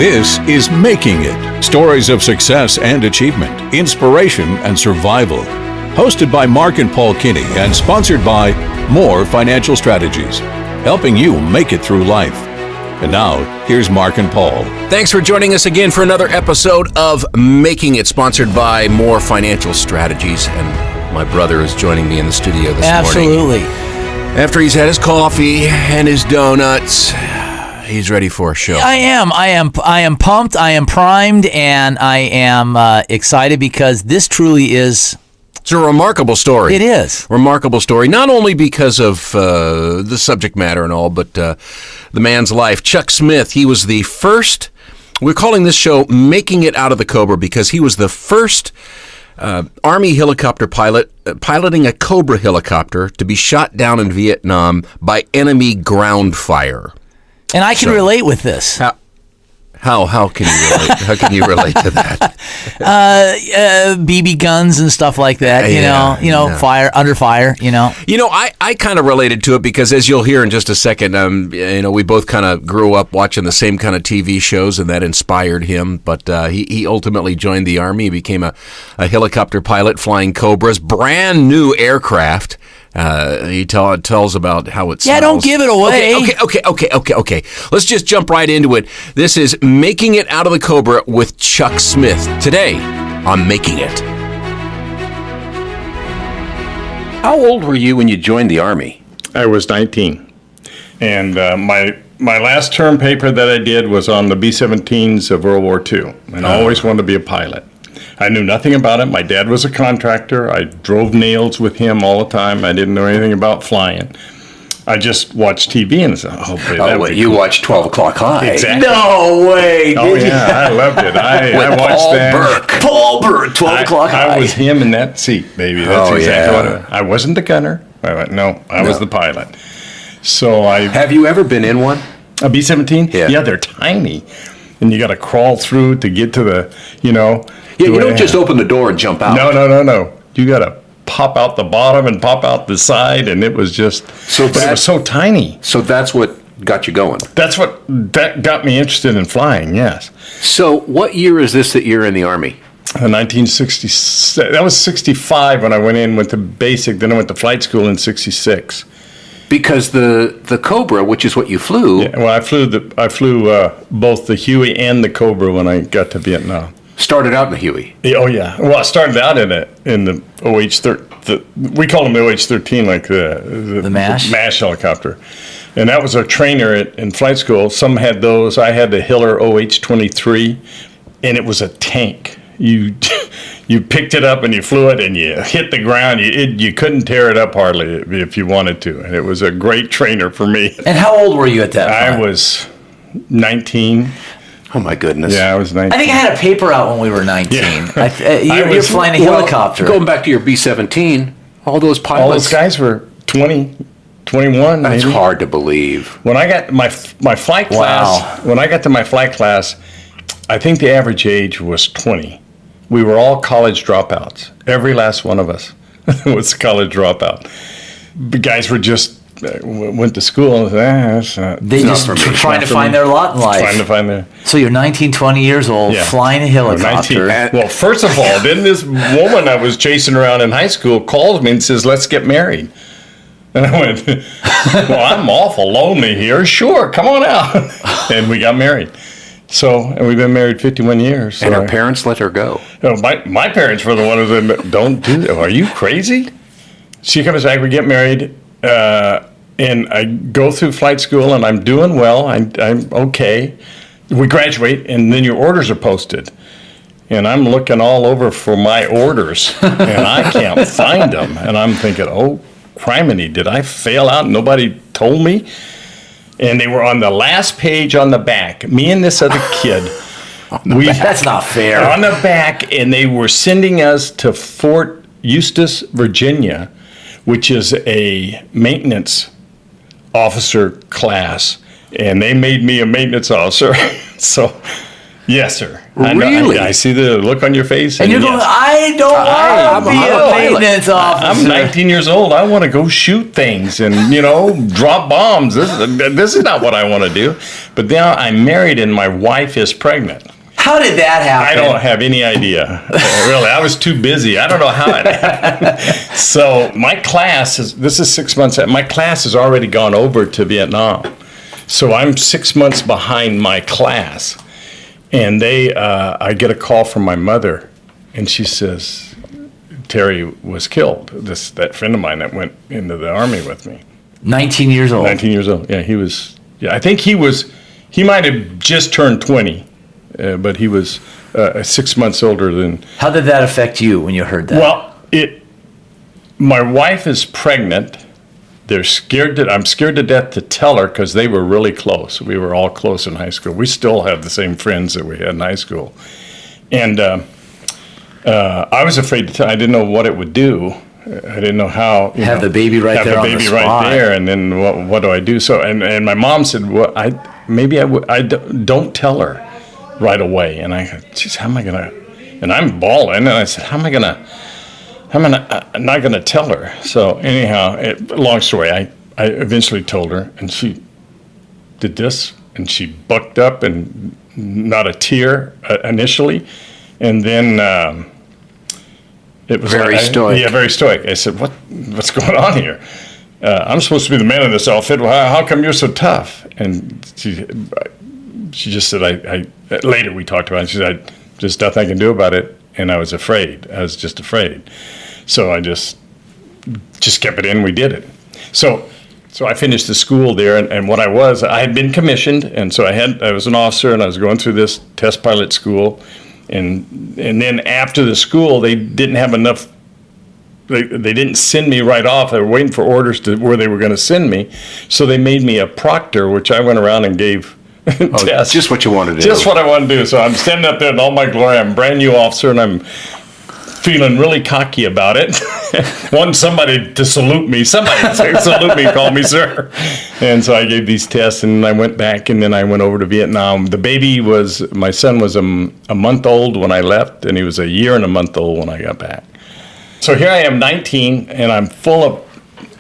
This is Making It. Stories of success and achievement, inspiration and survival. Hosted by Mark and Paul Kinney and sponsored by More Financial Strategies, helping you make it through life. And now, here's Mark and Paul. Thanks for joining us again for another episode of Making It, sponsored by More Financial Strategies. And my brother is joining me in the studio this morning. Absolutely. After he's had his coffee and his donuts, he's ready for a show. I am pumped, I am primed, and I am excited because this truly is... It's a remarkable story. It is. Remarkable story, not only because of the subject matter and all, but the man's life. Chuck Smith, he was the first, we're calling this show Making It Out of the Cobra because he was the first Army helicopter pilot piloting a Cobra helicopter to be shot down in Vietnam by enemy ground fire. And I can relate with this. How can you relate? How can you relate to that? BB guns and stuff like that. Fire under fire. I kind of related to it because, as you'll hear in just a second, we both kind of grew up watching the same kind of TV shows, and that inspired him. But he ultimately joined the Army. He became a helicopter pilot flying Cobras, brand new aircraft. He tells about how it smells. Yeah, don't give it away. Okay. Let's just jump right into it. This is Making It Out of the Cobra with Chuck Smith. Today on Making It. How old were you when you joined the Army? I was 19. And my last term paper that I did was on the B-17s of World War II. And I always wanted to be a pilot. I knew nothing about it. My dad was a contractor. I drove nails with him all the time. I didn't know anything about flying. I just watched TV and said, you watched 12 O'Clock High. Exactly. No way. I loved it. I watched Paul that. Burke. Paul Burke, 12 O'Clock High. I was him in that seat, baby. That's exactly what it was. I wasn't the gunner. I was the pilot. So Have you ever been in one? A B-17? Yeah. Yeah, they're tiny. And you got to crawl through to get to the, Yeah, you don't just open the door and jump out. No. You got to pop out the bottom and pop out the side, and it was just it was so tiny. So that's what got you going. That got me interested in flying. Yes. So what year is this that you're in the Army? 1966. That was 65 when I went to basic. Then I went to flight school in 66. Because the Cobra, which is what you flew. Yeah, well, I flew both the Huey and the Cobra when I got to Vietnam. Started out in the Huey. Oh yeah. Well, I started out in the OH-13. We call them the OH-13, like the MASH helicopter, and that was our trainer in flight school. Some had those. I had the Hiller OH-23, and it was a tank. You picked it up and you flew it and you hit the ground. You couldn't tear it up hardly if you wanted to. And it was a great trainer for me. And how old were you at that time? I was 19. Oh, my goodness. Yeah, I was 19. I think I had a paper out when we were 19. Yeah. You're flying a helicopter. Going back to your B-17, all those pilots. All those guys were 20, 21. That's maybe. hard to believe. When I got my flight class, when I got to my flight class, I think the average age was 20. We were all college dropouts. Every last one of us was a college dropout. The guys were just went to school and said, they just trying to find their lot in life. Trying to find their. So you're 19, 20 years old, flying a helicopter. Well, first of all, then this woman I was chasing around in high school calls me and says, "Let's get married." And I went, "Well, I'm awful lonely here. Sure, come on out." And we got married. And we've been married 51 years. So and her parents let her go. My parents were the ones who said, "Don't do that. Are you crazy?" She comes back, we get married, and I go through flight school, and I'm doing well. I'm okay. We graduate, and then your orders are posted. And I'm looking all over for my orders, and I can't find them. And I'm thinking, oh, criminy, did I fail out and nobody told me? And they were on the last page on the back. Me and this other kid. That's not fair. On the back, and they were sending us to Fort Eustis, Virginia, which is a maintenance officer class. And they made me a maintenance officer. So Yes, sir. I know. Really? I see the look on your face. And you're going, yes. I don't want to be I'm a a pilot. maintenance officer. I'm 19 years old. I want to go shoot things and, drop bombs. This is not what I want to do. But now I'm married and my wife is pregnant. How did that happen? I don't have any idea. Really, I was too busy. I don't know how it happened. So my class this is 6 months. My class has already gone over to Vietnam. So I'm 6 months behind my class. And I get a call from my mother, and she says, Terry was killed. That friend of mine that went into the Army with me. 19 years old. 19 years old. Yeah, he was. Yeah, I think he might have just turned 20, but he was 6 months older than. How did that affect you when you heard that? Well, my wife is pregnant. I'm scared to death to tell her because they were really close. We were all close in high school. We still have the same friends that we had in high school. And I was afraid to tell. I didn't know what it would do. I didn't know how. Have the baby right there on the spot. Right there, and then what do I do? So, and my mom said, "Well, don't tell her right away." And I said, "Geez, how am I gonna?" And I'm bawling, and I said, I'm not going to tell her. So anyhow, long story, I eventually told her, and she did this, and she bucked up and not a tear initially. And then it was Very stoic. Yeah, very stoic. I said, what's going on here? I'm supposed to be the man in this outfit. Well, how come you're so tough? And she just said, later we talked about it. She said, there's nothing I can do about it. And I was afraid. I was just afraid. So I just kept it in. We did it. So I finished the school there, and what I had been commissioned, and so I was an officer, and I was going through this test pilot school, and then after the school, they didn't have enough. They didn't send me right off. They were waiting for orders to where they were going to send me, so they made me a proctor, which I went around and gave. Tests. Just what you wanted to do. Just what I wanted to do. So I'm standing up there in all my glory. I'm a brand new officer, and I'm feeling really cocky about it. Wanting somebody to salute me. Somebody to salute me, call me sir. And so I gave these tests, and I went back, and then I went over to Vietnam. My son was a month old when I left, and he was a year and a month old when I got back. So here I am, 19, and I'm full of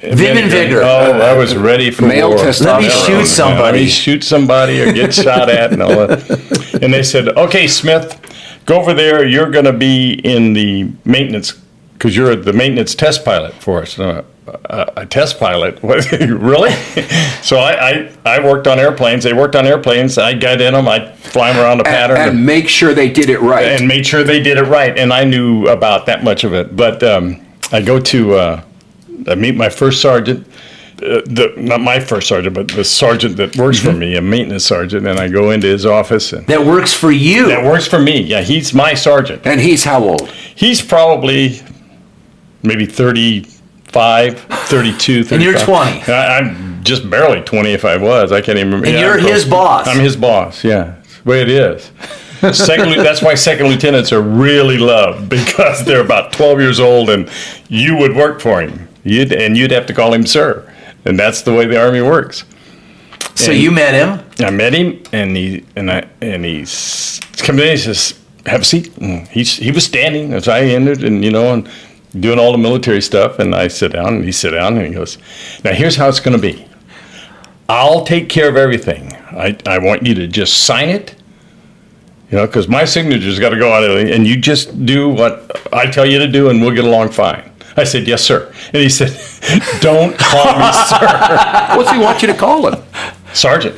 vim and vigor. Oh, I was ready for Male war. testosterone. Let me shoot somebody. Let me shoot somebody or get shot at and all that. And they said, okay, Smith, go over there. You're going to be in the maintenance, because you're the maintenance test pilot for us. A test pilot? What, really? So I worked on airplanes. They worked on airplanes. I got in them. I'd fly them around the pattern. And make sure they did it right. And made sure they did it right. And I knew about that much of it. But I go to... I meet my first sergeant, not my first sergeant, but the sergeant that works for me, a maintenance sergeant, and I go into his office. And That works for you. that works for me. Yeah, he's my sergeant. And he's how old? He's probably maybe 35, 32, 35. And you're 20. I'm just barely 20 if I was. I can't even remember. And Yeah, you're I'm his boss. I'm his boss, yeah. That's the way it is. That's why second lieutenants are really loved, because they're about 12 years old and you would work for him. You'd have to call him sir. And that's the way the Army works. So you met him? I met him, and he's come in. He says, "Have a seat." And he was standing as I entered, and and doing all the military stuff. And I sit down, and he sit down, and he goes, "Now here's how it's going to be. I'll take care of everything. I want you to just sign it, because my signature's got to go on it, and you just do what I tell you to do, and we'll get along fine." I said, "Yes, sir." And he said, "Don't call me sir." What's he want you to call him? Sergeant.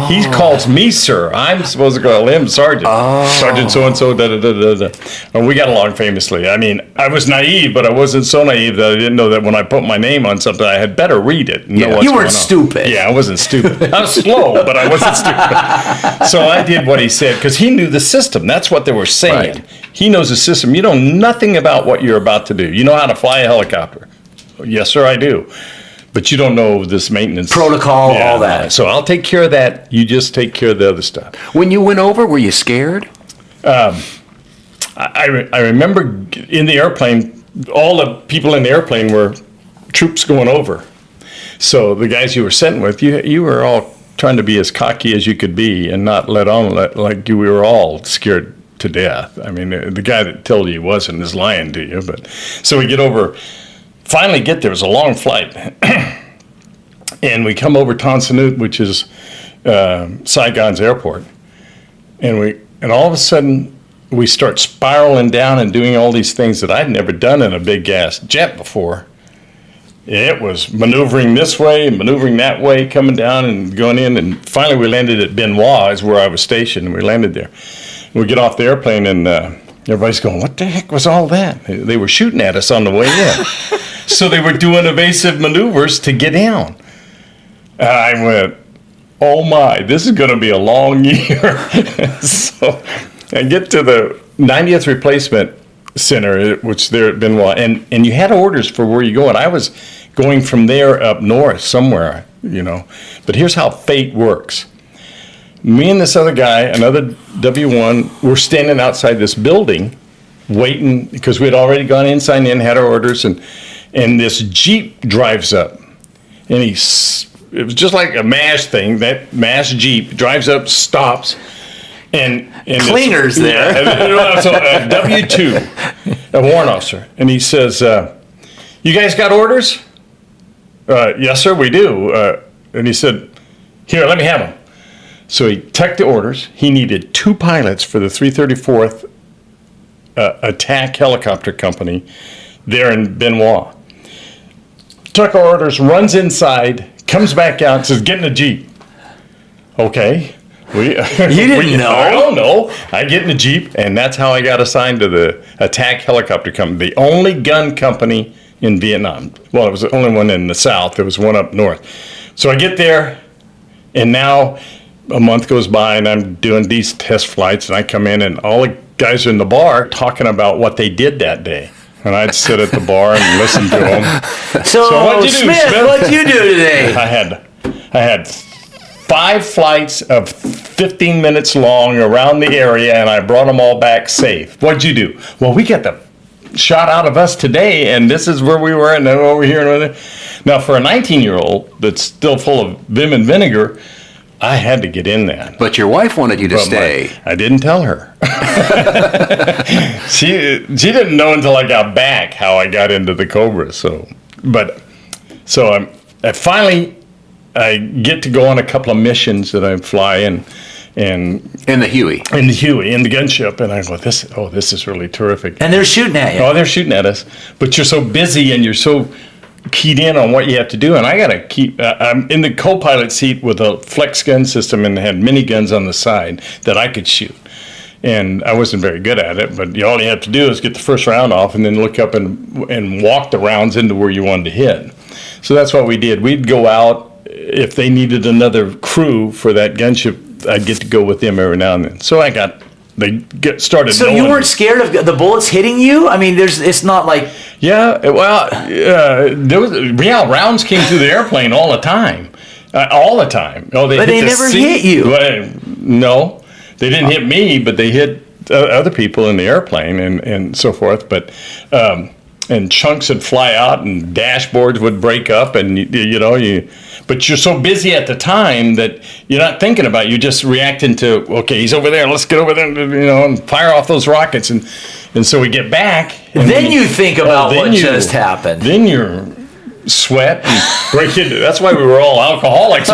He calls me sir. I'm supposed to call him sergeant. Sergeant so-and-so, da-da-da-da-da. And we got along famously. I mean, I was naive, but I wasn't so naive that I didn't know that when I put my name on something, I had better read it and know what's You going weren't on. stupid. Yeah, I wasn't stupid. I was slow, but I wasn't stupid. So I did what he said, because he knew the system. That's what they were saying. Right. He knows the system. You know nothing about what you're about to do. You know how to fly a helicopter. Yes, sir, I do. But you don't know this maintenance Protocol, all that. So I'll take care of that. You just take care of the other stuff. When you went over, were you scared? I remember in the airplane, all the people in the airplane were troops going over. So the guys you were sent with, you were all trying to be as cocky as you could be and not let on like we were all scared to death. I mean, the guy that told you he wasn't is lying to you. But so we finally get there. It was a long flight. And we come over Tan Son Nhut, which is Saigon's airport. And all of a sudden, we start spiraling down and doing all these things that I'd never done in a big gas jet before. It was maneuvering this way, maneuvering that way, coming down and going in. And finally, we landed at Benoit, is where I was stationed. And we landed there. We get off the airplane, and everybody's going, what the heck was all that? They were shooting at us on the way in. So they were doing evasive maneuvers to get down. And I went, oh my, this is going to be a long year. So I get to the 90th Replacement Center, which there at Benoit, and you had orders for where you go. And I was going from there up north somewhere, But here's how fate works. Me and this other guy, another W1, we're standing outside this building waiting because we had already gone in, signed in, had our orders, and this Jeep drives up. And it was just like a MASH thing. That MASH Jeep drives up, stops, and Cleaners there. So W2, a warrant officer, and he says, "You guys got orders?" Yes, sir, we do. And he said, "Here, let me have them." So he took the orders. He needed 2 pilots for the 334th Attack Helicopter Company there in Benoit. Took our orders, runs inside, comes back out, says, "Get in the Jeep." Okay. You didn't know? I don't know. I get in the Jeep, and that's how I got assigned to the Attack Helicopter Company, the only gun company in Vietnam. Well, it was the only one in the South. There was one up north. So I get there, and now a month goes by, and I'm doing these test flights, and I come in, and all the guys are in the bar talking about what they did that day. And I'd sit at the bar and listen to them. So what'd you do, Smith? What'd you do today? I had 5 flights of 15 minutes long around the area, and I brought them all back safe. What'd you do? Well, we got the shot out of us today, and this is where we were, and then over here and over there. Now, for a 19-year-old that's still full of vim and vinegar, I had to get in that. But your wife wanted you to stay. I didn't tell her. She didn't know until I got back how I got into the Cobra. So I finally get to go on a couple of missions that I fly in the Huey. In the gunship, and I go, this is really terrific. And they're shooting at you. Oh, they're shooting at us, but you're so busy and you're so keyed in on what you have to do, and I got to keep. I'm in the co-pilot seat with a flex gun system, and had mini guns on the side that I could shoot. And I wasn't very good at it, but all you have to do is get the first round off, and then look up and walk the rounds into where you wanted to hit. So that's what we did. We'd go out if they needed another crew for that gunship. I'd get to go with them every now and then. So they started. So you weren't scared of the bullets hitting you? I mean, it's not like. Yeah, well, rounds came through the airplane all the time. All the time. Oh, but they never hit you. Well, no, they didn't hit me, but they hit other people in the airplane and so forth. But and chunks would fly out, and dashboards would break up, and but you're so busy at the time that you're not thinking about it. You're just reacting to, okay, he's over there, let's get over there, and fire off those rockets. And so we get back. And then you think about what just happened. Then you're sweat and break into. That's why we were all alcoholics.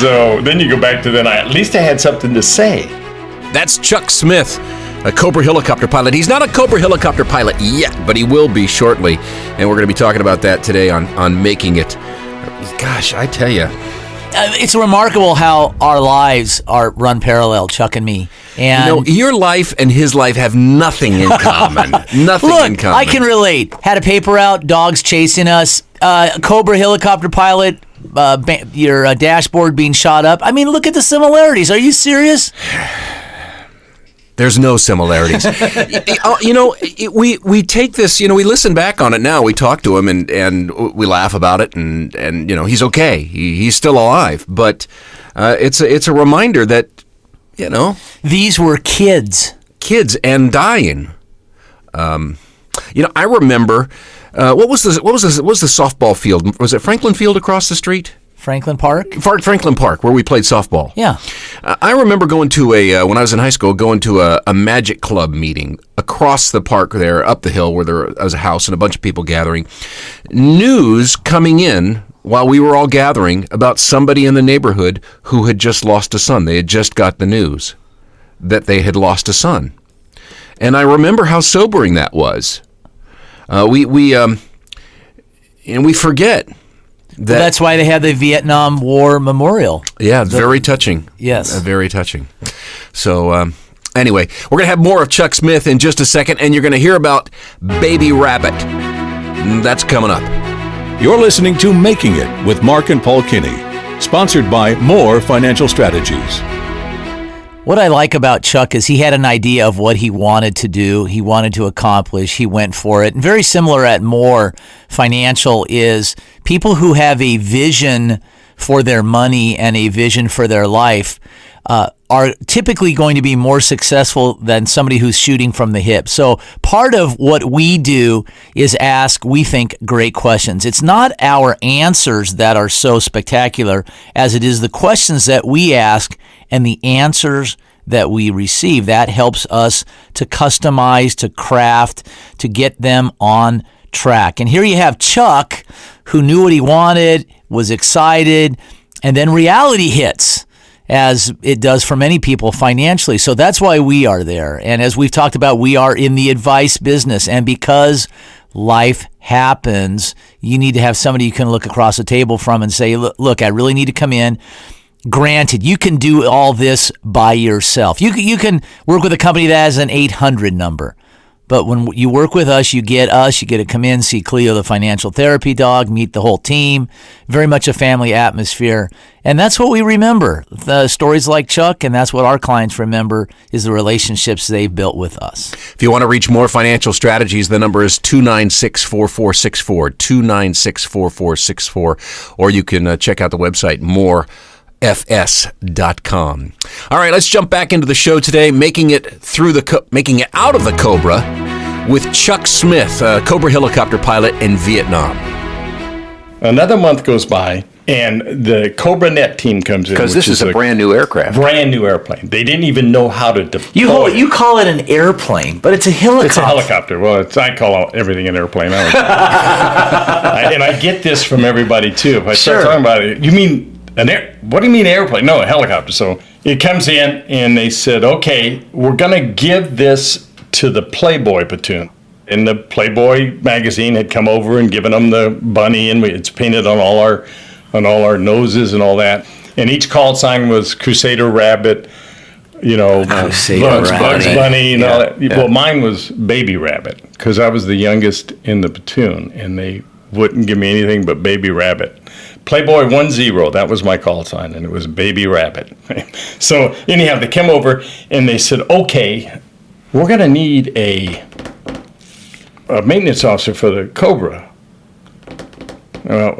So then you go back to at least I had something to say. That's Chuck Smith, a Cobra helicopter pilot. He's not a Cobra helicopter pilot yet, but he will be shortly. And we're going to be talking about that today on Making It. Gosh, I tell you. It's remarkable how our lives are run parallel, Chuck and me. And your life and his life have nothing in common. Nothing in common. I can relate. Had a paper out, dogs chasing us, Cobra helicopter pilot, your dashboard being shot up. I mean, look at the similarities. Are you serious? There's no similarities. We take this, we listen back on it now. We talk to him and we laugh about it, and he's okay. He's still alive. But it's a reminder that, these were kids and dying. I remember what was the softball field? Was it Franklin Field across the street? Franklin Park? Franklin Park, where we played softball. Yeah. I remember going to when I was in high school, going to a Magic Club meeting across the park there, up the hill where there was a house and a bunch of people gathering. News coming in while we were all gathering about somebody in the neighborhood who had just lost a son. They had just got the news that they had lost a son. And I remember how sobering that was. We forget. That's why they had the Vietnam War Memorial. Yeah, very touching. Yes. Very touching. So, anyway, we're going to have more of Chuck Smith in just a second, and you're going to hear about Baby Rabbit. That's coming up. You're listening to Making It with Mark and Paul Kinney, sponsored by More Financial Strategies. What I like about Chuck is he had an idea of what he wanted to do, he wanted to accomplish, he went for it. And very similar at More Financial is people who have a vision for their money and a vision for their life are typically going to be more successful than somebody who's shooting from the hip. So part of what we do is ask, we think, great questions. It's not our answers that are so spectacular as it is the questions that we ask and the answers that we receive. That helps us to customize, to craft, to get them on track. And here you have Chuck, who knew what he wanted, was excited, and then reality hits, as it does for many people financially. So that's why we are there. And as we've talked about, we are in the advice business. And because life happens, you need to have somebody you can look across the table from and say, look, I really need to come in. Granted, you can do all this by yourself. You can work with a company that has an 800 number. But when you work with us, you get to come in, see Cleo, the financial therapy dog, meet the whole team. Very much a family atmosphere. And that's what we remember. The stories like Chuck, and that's what our clients remember, is the relationships they've built with us. If you want to reach More Financial Strategies, the number is 296-4464, 296-4464, or you can check out the website morefs.com. All right, let's jump back into the show today, making it out of the Cobra with Chuck Smith, Cobra helicopter pilot in Vietnam. Another month goes by, and the Cobra Net team comes in. Because this is a brand new aircraft. Brand new airplane. They didn't even know how to deploy it. You call it an airplane, but it's a helicopter. It's a helicopter. Well, I call everything an airplane. And I get this from everybody, too. If I start talking about it, you mean what do you mean airplane? No, a helicopter. So it comes in, and they said, okay, we're going to give this to the Playboy platoon. And the Playboy magazine had come over and given them the bunny, and it's painted on all our noses and all that. And each call sign was Crusader Rabbit, Bugs Bunny, and all that. Yeah. Well, mine was Baby Rabbit, because I was the youngest in the platoon, and they wouldn't give me anything but Baby Rabbit. Playboy 10, that was my call sign, and it was Baby Rabbit. So anyhow, they came over, and they said, okay, we're going to need a maintenance officer for the Cobra.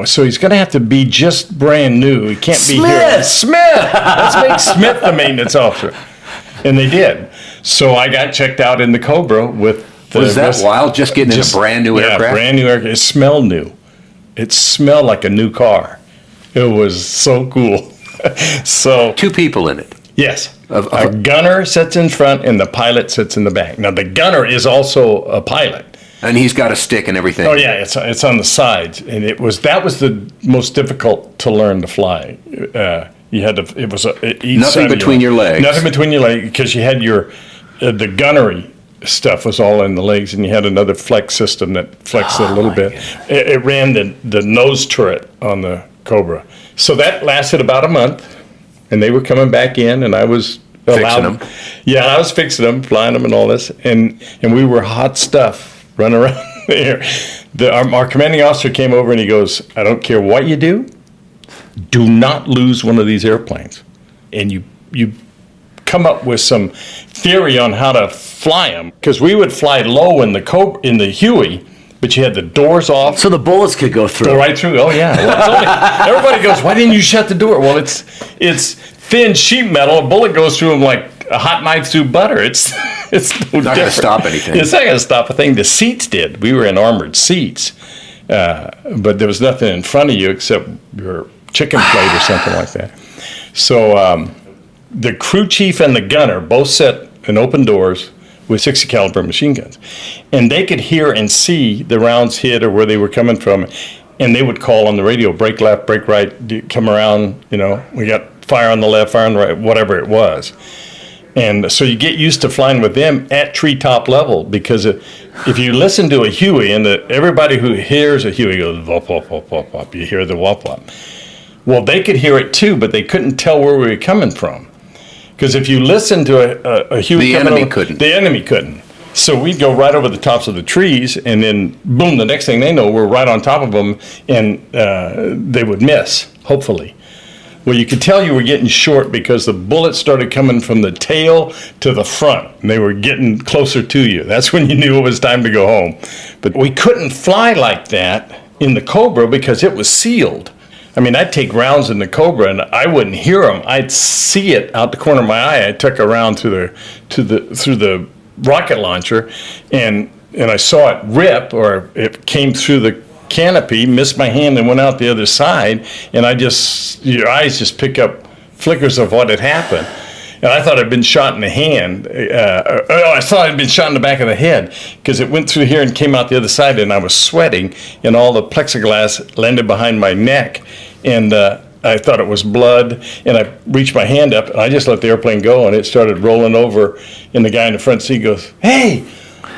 So he's going to have to be just brand new. He can't be here. Smith! Let's make Smith the maintenance officer. And they did. So I got checked out in the Cobra with the... Was that wild, just getting in a brand new aircraft? Yeah, brand new aircraft. It smelled new. It smelled like a new car. It was so cool. So 2 people in it. Yes. A gunner sits in front and the pilot sits in the back. Now, the gunner is also a pilot. And he's got a stick and everything. Oh, yeah. It's on the sides. And that was the most difficult to learn to fly. You had to, it was nothing between your legs. Nothing between your legs, because you had the gunnery stuff was all in the legs, and you had another flex system that flexed it a little bit. It ran the nose turret on the Cobra. So that lasted about a month, and they were coming back in, and I was fixing them. Yeah, I was fixing them, flying them, and all this, and we were hot stuff running around there. Our commanding officer came over and he goes, I don't care what you do not lose one of these airplanes. And you come up with some theory on how to fly them, because we would fly low in the Huey, but you had the doors off, so the bullets could go through. Go right through. Oh yeah. Well, everybody goes, why didn't you shut the door? Well, it's thin sheet metal. A bullet goes through them like a hot knife through butter. It's not going to stop anything. It's not going to stop a thing. The seats did. We were in armored seats, but there was nothing in front of you except your chicken plate or something like that. So the crew chief and the gunner both set in open doors with 60 caliber machine guns, and they could hear and see the rounds hit or where they were coming from, and they would call on the radio, break left, break right, come around, we got fire on the left, fire on the right, whatever it was. And so you get used to flying with them at treetop level, because if you listen to a Huey, and everybody who hears a Huey goes wop, wop, wop, wop, wop, you hear the wop, wop. Well, they could hear it too, but they couldn't tell where we were coming from. Because if you listen to a Huey coming over, the enemy couldn't. So we'd go right over the tops of the trees, and then boom, the next thing they know, we're right on top of them, and they would miss, hopefully. Well, you could tell you were getting short because the bullets started coming from the tail to the front, and they were getting closer to you. That's when you knew it was time to go home. But we couldn't fly like that in the Cobra because it was sealed. I mean, I'd take rounds in the Cobra and I wouldn't hear them. I'd see it out the corner of my eye. I took a round through the rocket launcher, and I saw it rip, or it came through the canopy, missed my hand, and went out the other side. And your eyes just pick up flickers of what had happened. And I thought I'd been shot in the hand. I thought I'd been shot in the back of the head, because it went through here and came out the other side, and I was sweating, and all the plexiglass landed behind my neck. And I thought it was blood, and I reached my hand up, and I just let the airplane go, and it started rolling over, and the guy in the front seat goes, "Hey,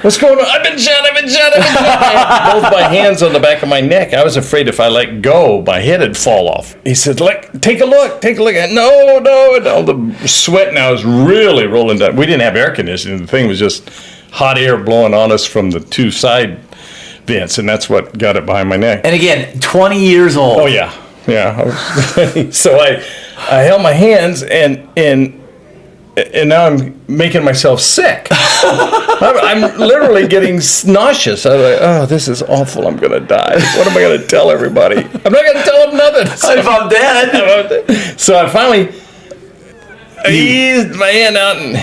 what's going on? I've been shot. Both my hands on the back of my neck. I was afraid if I let go, my head would fall off. He said, take a look. No. And all the sweat now is really rolling down. We didn't have air conditioning. The thing was just hot air blowing on us from the two side vents, and that's what got it behind my neck. And again, 20 years old. Oh, yeah. So I held my hands, and now I'm making myself sick. I'm literally getting nauseous. I'm like, oh, this is awful. I'm going to die. What am I going to tell everybody? I'm not going to tell them nothing. If I'm dead. So I finally eased my hand out, and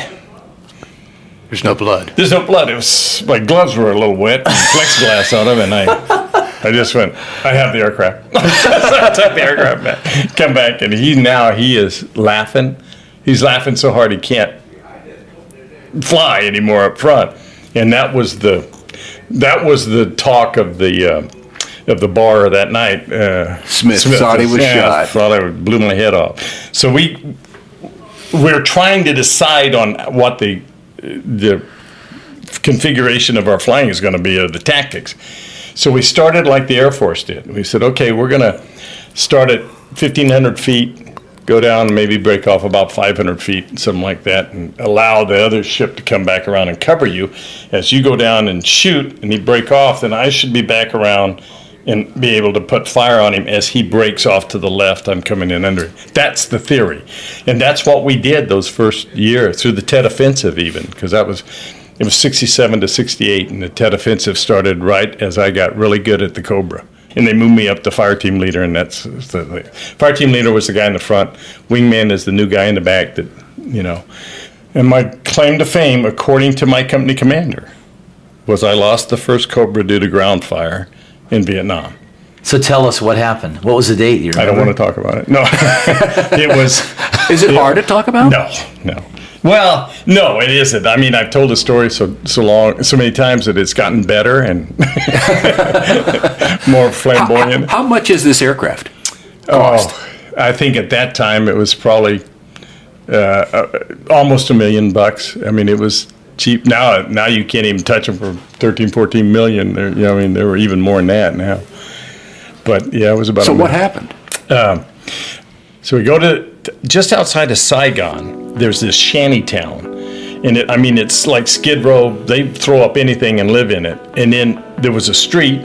There's no blood. There's no blood. It was, my gloves were a little wet, and plexiglass on them, and I just went, I have the aircraft. So I took the aircraft back, come back, and he is laughing. He's laughing so hard he can't fly anymore up front. And that was the talk of the bar that night. Smith thought he was shot. Thought I blew my head off. So we're trying to decide on what the configuration of our flying is going to be, or the tactics. So we started like the Air Force did. We said, okay, we're going to start at 1,500 feet, go down and maybe break off about 500 feet, something like that, and allow the other ship to come back around and cover you. As you go down and shoot and you break off, then I should be back around and be able to put fire on him as he breaks off to the left. I'm coming in under it. That's the theory. And that's what we did those first year through the Tet Offensive even, because it was 67 to 68, and the Tet Offensive started right as I got really good at the Cobra. And they moved me up to fire team leader, and that's the fire team leader was the guy in the front. Wingman is the new guy in the back that. And my claim to fame, according to my company commander, was I lost the first Cobra due to ground fire in Vietnam. So tell us what happened. What was the date? You remember? I don't want to talk about it. No, it was. Is it hard to talk about? No. Well, no, it isn't. I mean, I've told the story so many times that it's gotten better and more flamboyant. How much is this aircraft cost? Oh, I think at that time it was probably almost $1 million. I mean, it was cheap. Now you can't even touch them for 13, 14 million. There were even more than that now. But yeah, it was about. So what happened? So we go to just outside of Saigon. There's this shanty town, and it's like Skid Row. They throw up anything and live in it. And then there was a street,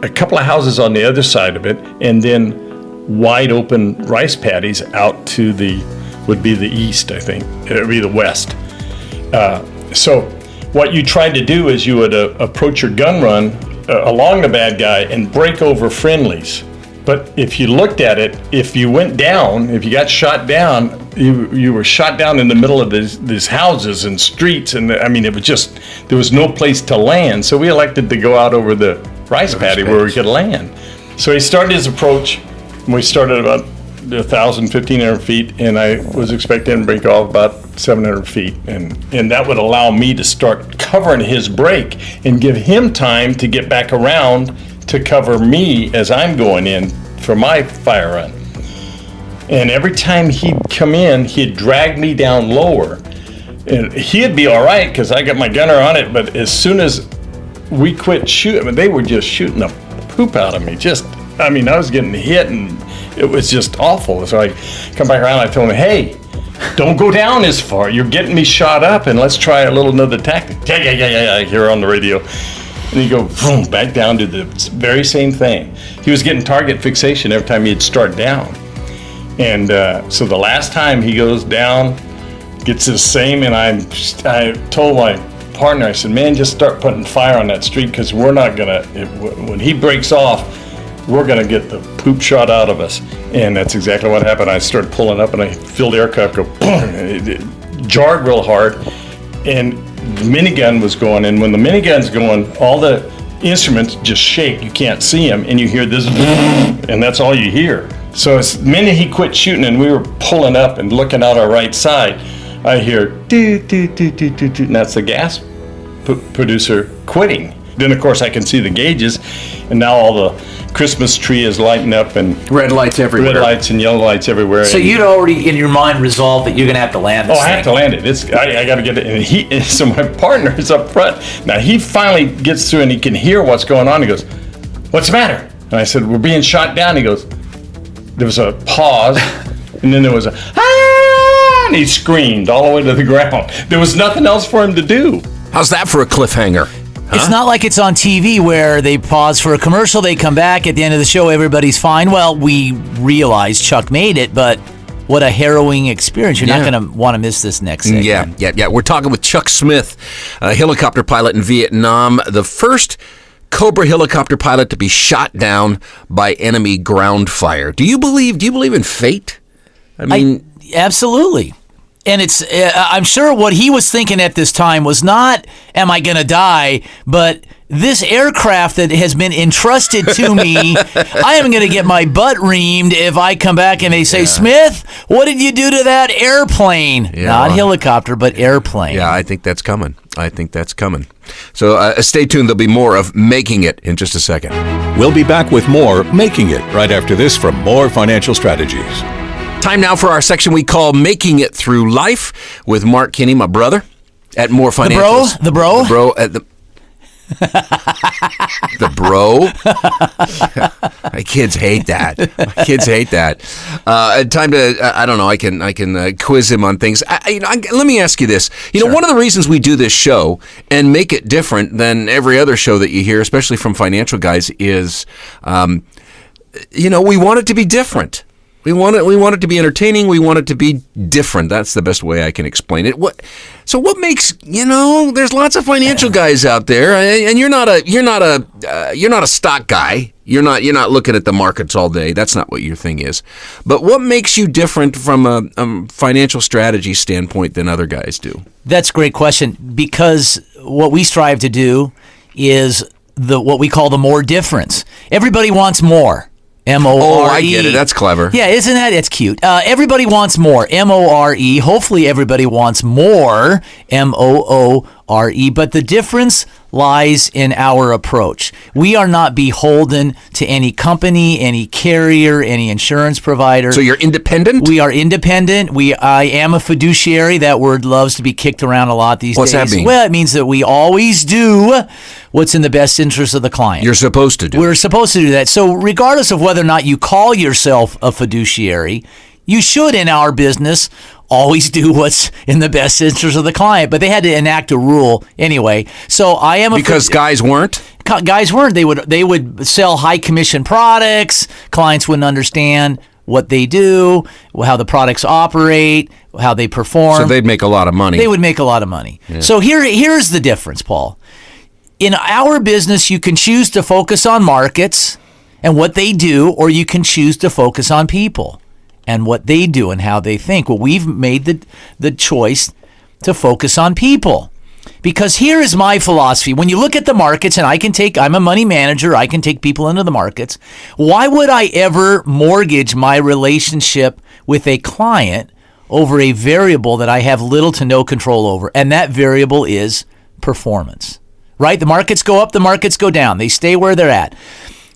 a couple of houses on the other side of it, and then wide open rice paddies out to would be the east, I think. It would be the west. So what you tried to do is you would approach your gun run along the bad guy and break over friendlies. But if you looked at it, if you went down, if you got shot down, you were shot down in the middle of these houses and streets, and it was just, there was no place to land. So we elected to go out over the rice paddy where we could land. So he started his approach, and we started about 1,000, 1,500 feet, and I was expecting to break off about 700 feet. And that would allow me to start covering his break and give him time to get back around to cover me as I'm going in for my fire run. And every time he'd come in, he'd drag me down lower. And he'd be all right because I got my gunner on it, but as soon as we quit shooting, I mean, they were just shooting the poop out of me. I was getting hit and it was just awful. So I come back around, I told him, hey, don't go down as far. You're getting me shot up, and let's try another tactic. Yeah, I hear on the radio. And he'd go boom, back down to the very same thing. He was getting target fixation every time he'd start down. And so the last time he goes down, gets the same, and I told my partner, I said, man, just start putting fire on that street because we're not going to, when he breaks off, we're going to get the poop shot out of us. And that's exactly what happened. I started pulling up and I feel the aircraft go boom, and it jarred real hard, and the minigun was going, and when the minigun's going, all the instruments just shake. You can't see them, and you hear this and that's all you hear. So as the minute he quit shooting and we were pulling up and looking out our right side, I hear doo, doo, doo, doo, doo, doo, and that's the gas producer quitting. Then of course I can see the gauges, and now all the Christmas tree is lighting up and red lights everywhere. Red lights and yellow lights everywhere. So you'd already in your mind resolved that you're going to have to land this I have to land it. I got to get it. And so my partner is up front. Now he finally gets through and he can hear what's going on. He goes, "What's the matter?" And I said, "We're being shot down." He goes, there was a pause, and then there was a ah, and he screamed all the way to the ground. There was nothing else for him to do. How's that for a cliffhanger? It's not like it's on TV where they pause for a commercial, they come back, at the end of the show, everybody's fine. Well, we realize Chuck made it, but what a harrowing experience. You're not going to want to miss this next segment. Yeah. We're talking with Chuck Smith, a helicopter pilot in Vietnam, the first Cobra helicopter pilot to be shot down by enemy ground fire. Do you believe in fate? Absolutely. And it's, I'm sure what he was thinking at this time was not, am I going to die, but this aircraft that has been entrusted to me, I am going to get my butt reamed if I come back and they say, Smith, what did you do to that airplane? Not helicopter, but airplane. Yeah, I think that's coming. So stay tuned. There'll be more of Making It in just a second. We'll be back with more Making It right after this from More Financial Strategies. Time now for our section we call Making It Through Life with Mark Kinney, my brother, at More Financial. The bro? The bro at the... The bro? My kids hate that. Time to, I don't know, I can quiz him on things. Let me ask you this. Sure. One of the reasons we do this show and make it different than every other show that you hear, especially from financial guys, is, we want it to be different. We want it to be entertaining. We want it to be different. That's the best way I can explain it. What makes, there's lots of financial guys out there, and you're not a stock guy. You're not looking at the markets all day. That's not what your thing is. But what makes you different from a financial strategy standpoint than other guys do? That's a great question, because what we strive to do is what we call the more difference. Everybody wants more. M-O-R-E. Oh, I get it. That's clever. Yeah, isn't that? It's cute. Everybody wants more. M-O-R-E. Hopefully everybody wants more. M-O-O-R-E. But the difference lies in our approach. We are not beholden to any company, any carrier, any insurance provider. So you're independent? We are independent. I am a fiduciary. That word loves to be kicked around a lot these days. What's that mean? Well, it means that we always do what's in the best interest of the client. You're supposed to do. We're supposed to do that. So regardless of whether or not you call yourself a fiduciary, you should, in our business, always do what's in the best interest of the client. But they had to enact a rule anyway. So I am because guys weren't. Guys weren't. They would sell high commission products. Clients wouldn't understand what they do, how the products operate, how they perform. So they'd make a lot of money. They would make a lot of money. Yeah. So here's the difference, Paul. In our business, you can choose to focus on markets and what they do, or you can choose to focus on people and what they do and how they think. Well, we've made the choice to focus on people. Because here is my philosophy. When you look at the markets, and I'm a money manager, I can take people into the markets. Why would I ever mortgage my relationship with a client over a variable that I have little to no control over? And that variable is performance, right? The markets go up, the markets go down. They stay where they're at.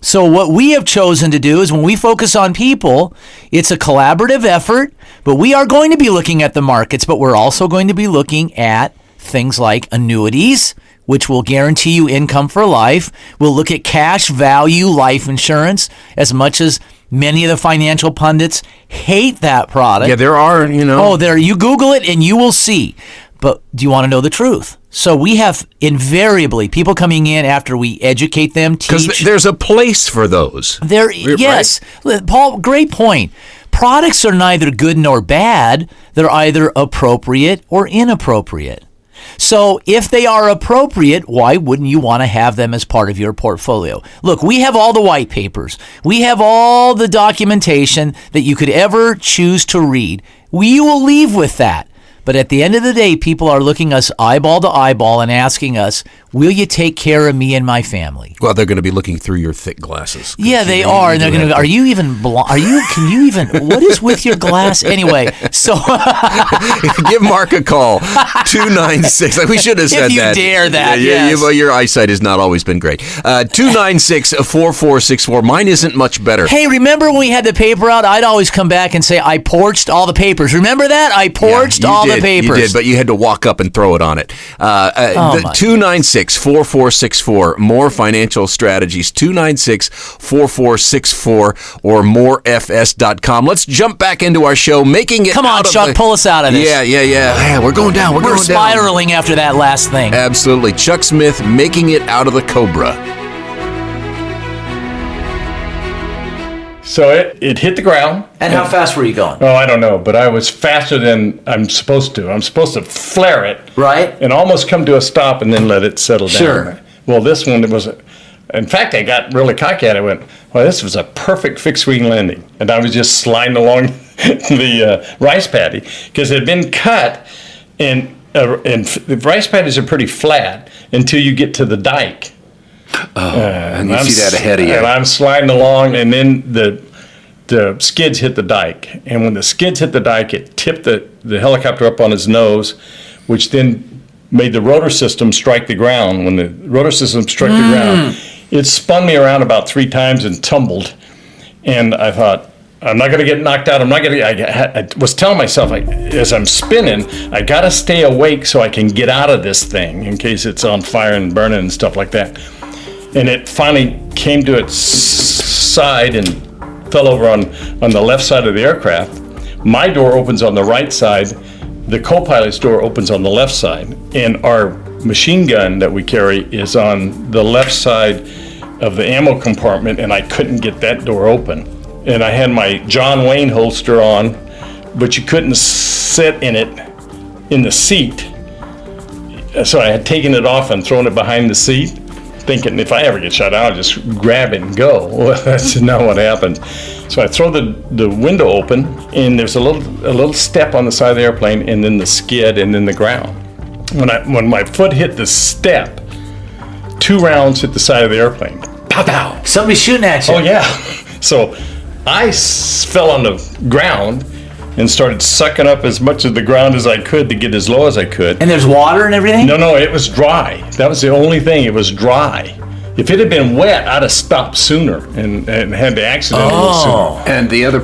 So what we have chosen to do is when we focus on people, it's a collaborative effort, but we are going to be looking at the markets, but we're also going to be looking at things like annuities, which will guarantee you income for life. We'll look at cash value life insurance, as much as many of the financial pundits hate that product. Yeah, there are, you Google it and you will see. But do you want to know the truth? So we have invariably people coming in after we educate them, teach. Because there's a place for those. Yes. Right? Paul, great point. Products are neither good nor bad. They're either appropriate or inappropriate. So if they are appropriate, why wouldn't you want to have them as part of your portfolio? Look, we have all the white papers. We have all the documentation that you could ever choose to read. We will leave with that. But at the end of the day, people are looking us eyeball to eyeball and asking us, will you take care of me and my family? Well, they're going to be looking through your thick glasses. Yeah, they are. And they're going to go, are you even blind? What is with your glass? Anyway, so. Give Mark a call. 296. We should have said that. If you dare that, yes. Well, your eyesight has not always been great. 296-4464. Mine isn't much better. Hey, remember when we had the paper out? I'd always come back and say, I porched all the papers. Remember that? I porched all the papers. You did, but you had to walk up and throw it on it. 296-4464. More financial strategies. 296-4464 or morefs.com. Let's jump back into our show, making it. Come on, Chuck, pull us out of this. Yeah. We're going down. We're going spiraling down. After that last thing. Absolutely. Chuck Smith making it out of the Cobra. So it hit the ground. And how fast were you going? Oh, I don't know, but I was faster than I'm supposed to. I'm supposed to flare it. Right. And almost come to a stop and then let it settle down. Sure. Well, this one was, in fact, I got really cocky at it. I went, well, this was a perfect fixed wing landing. And I was just sliding along the rice paddy because it had been cut, and the rice paddies are pretty flat until you get to the dike. And you see that ahead of you. And I'm sliding along, and then the skids hit the dike. And when the skids hit the dike, it tipped the helicopter up on its nose, which then made the rotor system strike the ground. When the rotor system struck the ground, it spun me around about 3 times and tumbled. And I thought, I'm not going to get knocked out. I was telling myself, as I'm spinning, I got to stay awake so I can get out of this thing in case it's on fire and burning and stuff like that. And it finally came to its side and fell over on the left side of the aircraft. My door opens on the right side. The co-pilot's door opens on the left side. And our machine gun that we carry is on the left side of the ammo compartment, and I couldn't get that door open. And I had my John Wayne holster on, but you couldn't sit in it in the seat. So I had taken it off and thrown it behind the seat, thinking if I ever get shot, I'll just grab it and go. Well, that's not what happened. So I throw the window open, and there's a little step on the side of the airplane, and then the skid, and then the ground. When my foot hit the step, 2 rounds hit the side of the airplane. Pow, pow. Somebody's shooting at you. Oh, yeah. So I fell on the ground and started sucking up as much of the ground as I could to get as low as I could. And there's water and everything? No, it was dry. That was the only thing. It was dry. If it had been wet, I'd have stopped sooner and had the accident a little sooner. And the other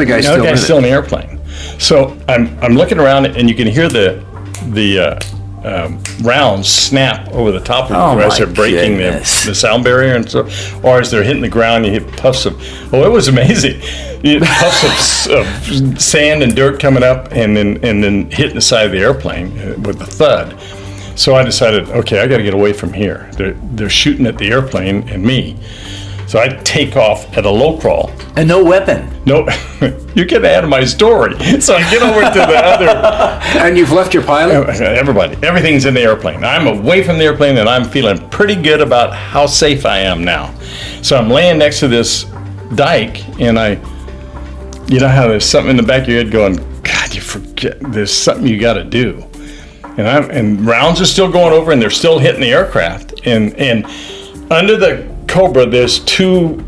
guy's still in the airplane. So I'm looking around, and you can hear the rounds snap over the top of it as they're breaking the sound barrier, and so, or as they're hitting the ground, you hit puffs of. Oh, it was amazing! You hit puffs of sand and dirt coming up, and then hitting the side of the airplane with a thud. So I decided, okay, I got to get away from here. They're shooting at the airplane and me. So I take off at a low crawl. And no weapon. No, you get out of my story. So I get over to the other. And you've left your pilot? Everybody. Everything's in the airplane. I'm away from the airplane, and I'm feeling pretty good about how safe I am now. So I'm laying next to this dike, and you know how there's something in the back of your head going, God, you forget, there's something you got to do. and rounds are still going over, and they're still hitting the aircraft. And under the Cobra, there's 2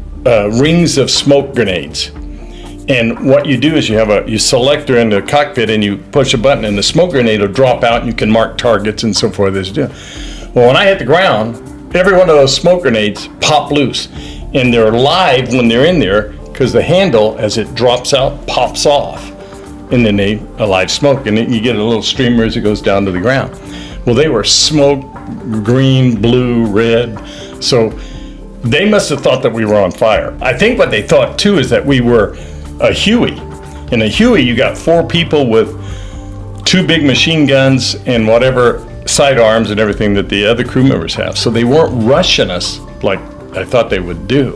rings of smoke grenades. And what you do is you have a selector in the cockpit, and you push a button, and the smoke grenade will drop out, and you can mark targets and so forth. Well, when I hit the ground, every one of those smoke grenades pop loose, and they're live when they're in there, because the handle, as it drops out, pops off, and then they live smoke, and then you get a little streamer as it goes down to the ground. Well, they were smoke, green, blue, red, so they must have thought that we were on fire. I think what they thought too is that we were a Huey. In a Huey, you got 4 people with 2 big machine guns and whatever sidearms and everything that the other crew members have. So they weren't rushing us like I thought they would do.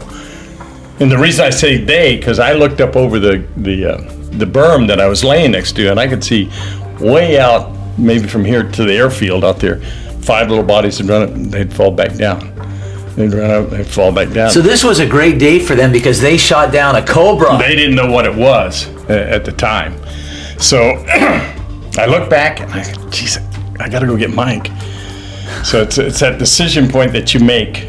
And the reason I say they, because I looked up over the berm that I was laying next to, and I could see way out, maybe from here to the airfield out there, 5 little bodies would run up and they'd fall back down. They'd run up, they'd fall back down. So this was a great day for them because they shot down a Cobra. They didn't know what it was at the time. So I look back and I go, geez, I got to go get Mike. So it's that decision point that you make.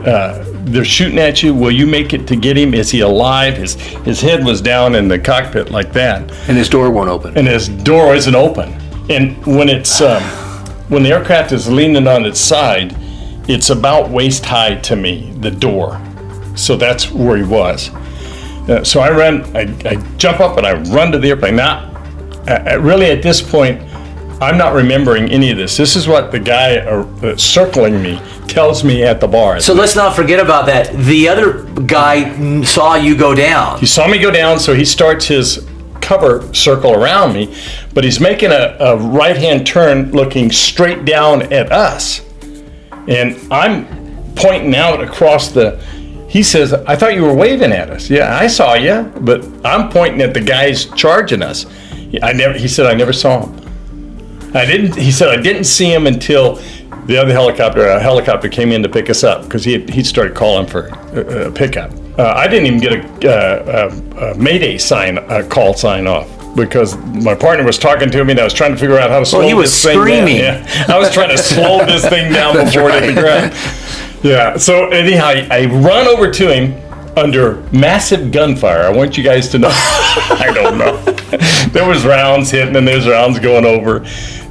They're shooting at you. Will you make it to get him? Is he alive? His head was down in the cockpit like that. And his door won't open. And his door isn't open. And when it's when the aircraft is leaning on its side, it's about waist high to me, the door. So that's where he was. So I jump up and I run to the airplane. Now, really at this point, I'm not remembering any of this. This is what the guy circling me tells me at the bar. So let's not forget about that. The other guy saw you go down. He saw me go down, so he starts his cover circle around me, but he's making a right-hand turn looking straight down at us. And I'm pointing out across he says, I thought you were waving at us. Yeah, I saw you, but I'm pointing at the guys charging us. He said, I never saw him. He said, I didn't see him until the other helicopter came in to pick us up, because he started calling for a pickup. I didn't even get a Mayday call sign off, because my partner was talking to me and I was trying to figure out how to slow this thing down. He was screaming. Yeah. I was trying to slow this thing down before it hit the ground. Yeah, so anyhow, I run over to him under massive gunfire. I want you guys to know. I don't know. There was rounds hitting and there's rounds going over,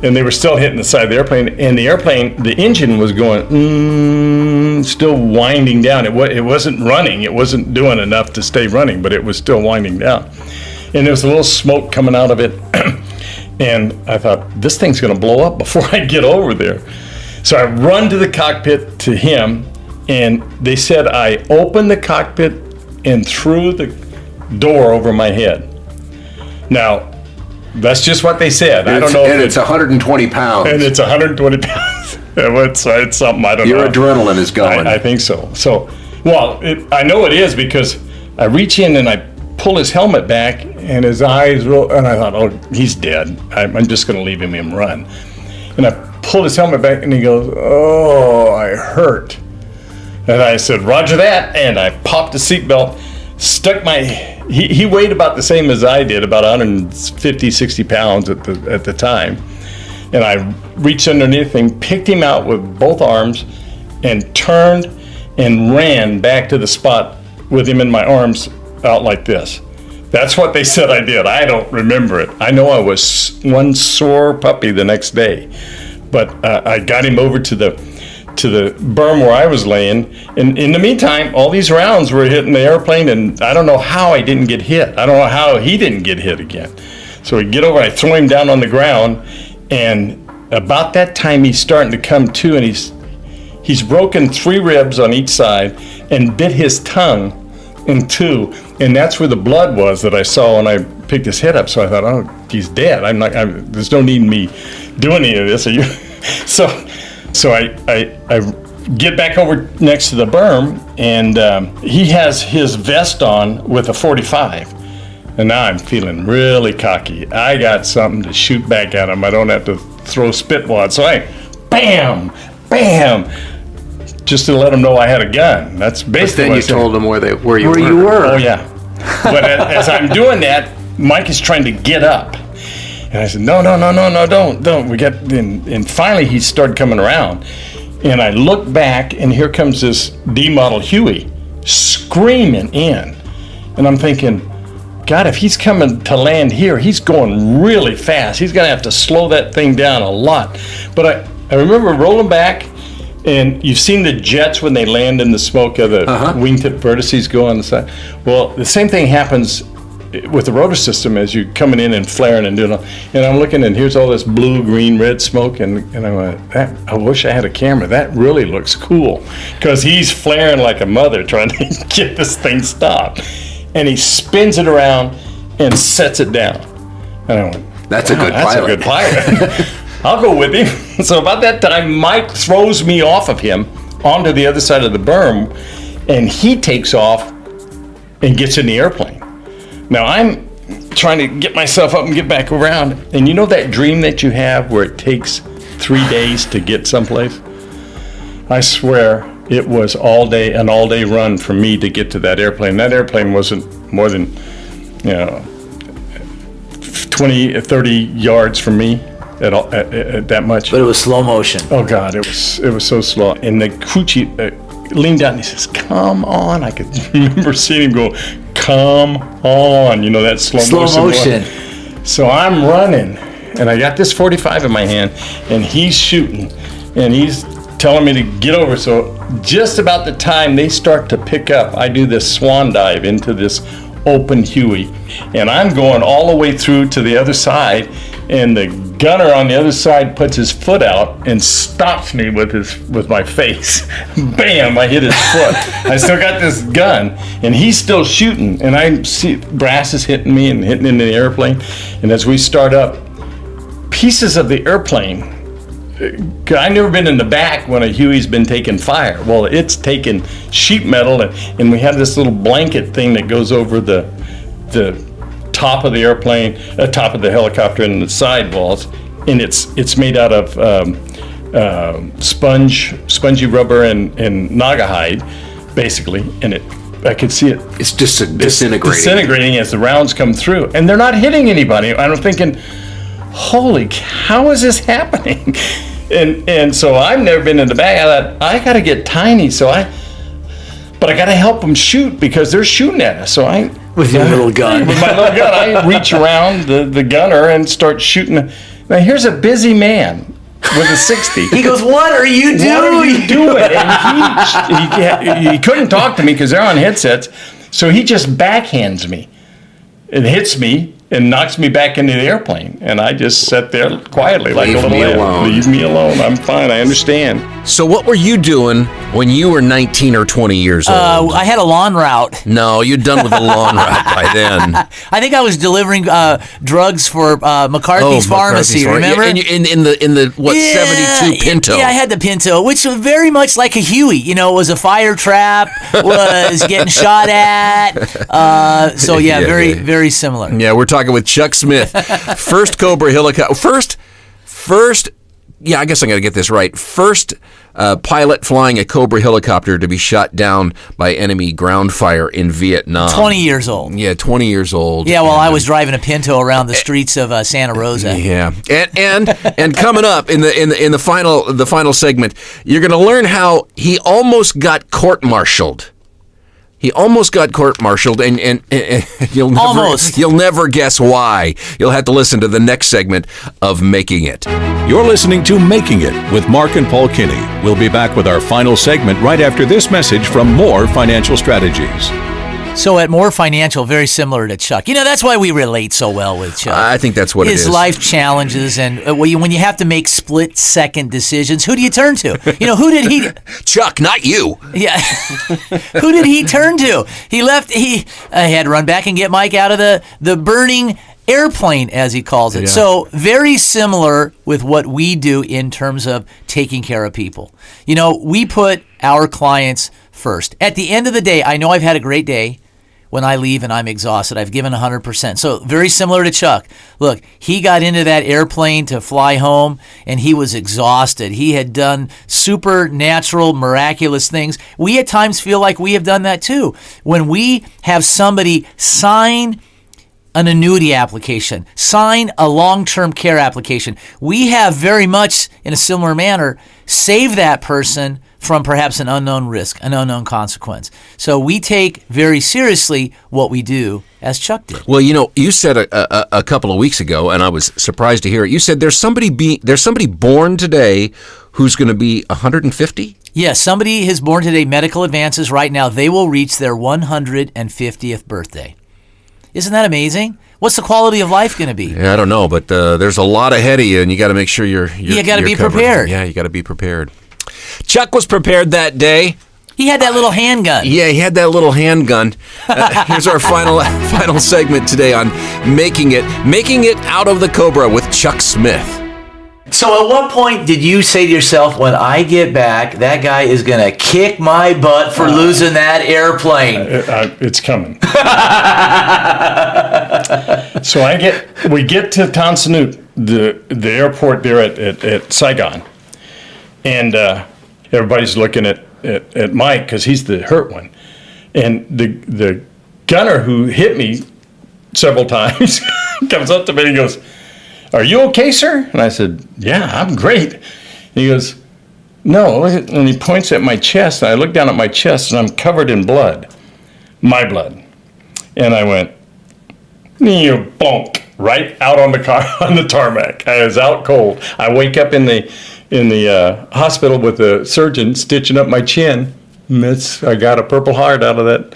and they were still hitting the side of the airplane. And the airplane, the engine was going, still winding down. It wasn't running. It wasn't doing enough to stay running, but it was still winding down. And there was a little smoke coming out of it. And I thought, this thing's going to blow up before I get over there. So I run to the cockpit to him, and they said I opened the cockpit and threw the door over my head. Now, that's just what they said. I don't know. And it's 120 pounds. And it's 120 pounds. It's something, I don't know. Your adrenaline is going. I think so. So, well, I know it is, because I reach in and I pull his helmet back, and his eyes roll, and I thought, oh, he's dead. I'm just going to leave him run. And I pulled his helmet back, and he goes, oh, I hurt. And I said, roger that, and I popped the seatbelt, stuck he weighed about the same as I did, about 150, 60 pounds at the time. And I reached underneath him, picked him out with both arms, and turned and ran back to the spot with him in my arms out like this. That's what they said I did. I don't remember it. I know I was one sore puppy the next day, but I got him over to the berm where I was laying. And in the meantime, all these rounds were hitting the airplane, and I don't know how I didn't get hit. I don't know how he didn't get hit again. So we get over, I throw him down on the ground, and about that time he's starting to come to, and he's broken 3 ribs on each side and bit his tongue in 2, and that's where the blood was that I saw when I picked his head up. So I thought, oh, he's dead. There's no need in me doing any of this. So I get back over next to the berm, and he has his vest on with a .45. And now I'm feeling really cocky. I got something to shoot back at him. I don't have to throw spit wads. So I, bam, bam, just to let him know I had a gun. That's basically. But then you told him where you were. Oh yeah. But as I'm doing that, Mike is trying to get up, And I said, no, don't. We got, and finally he started coming around. And I look back, and here comes this D-model Huey screaming in. And I'm thinking, God, if he's coming to land here, he's going really fast. He's going to have to slow that thing down a lot. But I remember rolling back, and you've seen the jets when they land in the smoke of the wingtip vertices go on the side. Well, the same thing happens with the rotor system as you're coming in and flaring and doing all. And I'm looking, and here's all this blue, green, red smoke, and I went, I wish I had a camera. That really looks cool, because he's flaring like a mother trying to get this thing stopped. And he spins it around and sets it down. And I went, That's a good pilot. That's a good pilot. I'll go with him. So about that time, Mike throws me off of him onto the other side of the berm, and he takes off and gets in the airplane. Now I'm trying to get myself up and get back around, and you know that dream that you have where it takes 3 days to get someplace? I swear it was an all-day run for me to get to that airplane. That airplane wasn't more than, 20, 30 yards from me at that much. But it was slow motion. Oh God, it was so slow. And the crew chief leaned down and he says, "Come on!" I could remember seeing him go, "Come on!" You know that slow motion. So I'm running, and I got this 45 in my hand, and he's shooting, and he's telling me to get over. So just about the time they start to pick up, I do this swan dive into this open Huey, and I'm going all the way through to the other side, and the gunner on the other side puts his foot out and stops me with my face. Bam! I hit his foot. I still got this gun, and he's still shooting, and I see brass is hitting me and hitting into the airplane. And as we start up, pieces of the airplane. I've never been in the back when a Huey's been taking fire. Well, it's taking sheet metal, and we have this little blanket thing that goes over the top of the airplane, top of the helicopter, and the sidewalls, and it's made out of spongy rubber and naga hide, basically, and I could see it. It's just disintegrating as the rounds come through, and they're not hitting anybody. I'm thinking, holy, how is this happening? And so I've never been in the back. I thought, I got to get tiny, but I got to help them shoot because they're shooting at us. So with your little gun. With my little gun, I reach around the gunner and start shooting. Now here's a busy man with a 60. He goes, "What are you doing?" What are you doing? And he couldn't talk to me because they're on headsets. So he just backhands me. It hits me and knocks me back into the airplane. And I just sat there quietly like a little lamb. Leave me alone. I'm fine. I understand. So what were you doing when you were 19 or 20 years old? I had a lawn route. No, you'd done with the lawn route by then. I think I was delivering drugs for McCarthy's Pharmacy, remember? Yeah, in the 72 Pinto. Yeah, I had the Pinto, which was very much like a Huey. It was a fire trap, was getting shot at. So very, very similar. Yeah, we're talking with Chuck Smith. First Cobra helicopter. First, yeah, I guess I'm going to get this right. First pilot flying a Cobra helicopter to be shot down by enemy ground fire in Vietnam. 20 years old. Yeah, 20 years old. Yeah, I was driving a Pinto around the streets of Santa Rosa. Yeah, and coming up in the final segment, you're going to learn how he almost got court-martialed. He almost got court-martialed, and you'll never guess why. You'll have to listen to the next segment of Making It. You're listening to Making It with Mark and Paul Kinney. We'll be back with our final segment right after this message from More Financial Strategies. So at More Financial, very similar to Chuck. That's why we relate so well with Chuck. I think that's what it is. His life challenges, and when you have to make split-second decisions, who do you turn to? Who did he... Chuck, not you. Yeah. Who did he turn to? He had to run back and get Mike out of the burning airplane, as he calls it. Yeah. So very similar with what we do in terms of taking care of people. We put our clients first. At the end of the day, I know I've had a great day when I leave and I'm exhausted. I've given 100%. So very similar to Chuck. Look, he got into that airplane to fly home and he was exhausted. He had done supernatural, miraculous things. We at times feel like we have done that too. When we have somebody sign an annuity application. Sign a long-term care application. We have very much, in a similar manner, saved that person from perhaps an unknown risk, an unknown consequence. So we take very seriously what we do, as Chuck did. Well, you said a couple of weeks ago, and I was surprised to hear it. You said there's somebody born today who's going to be 150? Yes, somebody is born today, medical advances right now. They will reach their 150th birthday. Isn't that amazing? What's the quality of life going to be? Yeah, I don't know, but there's a lot ahead of you, and you got to make sure you got to be covered. prepared. Yeah, you got to be prepared. Chuck was prepared that day. He had that little handgun. Yeah, he had that little handgun. Here's our final segment today on making it out of the Cobra with Chuck Smith. So at what point did you say to yourself, when I get back, that guy is going to kick my butt for losing that airplane? It's coming. So we get to Tan Son Nhut, the airport there at Saigon, and everybody's looking at Mike because he's the hurt one, and the gunner who hit me several times comes up to me and he goes, "Are you okay, sir?" And I said, "Yeah, I'm great." And he goes, "No," and he points at my chest, and I look down at my chest, and I'm covered in blood, my blood. And I went, "You bonk," right out on the tarmac. I was out cold. I wake up in the hospital with the surgeon stitching up my chin. I got a Purple Heart out of that.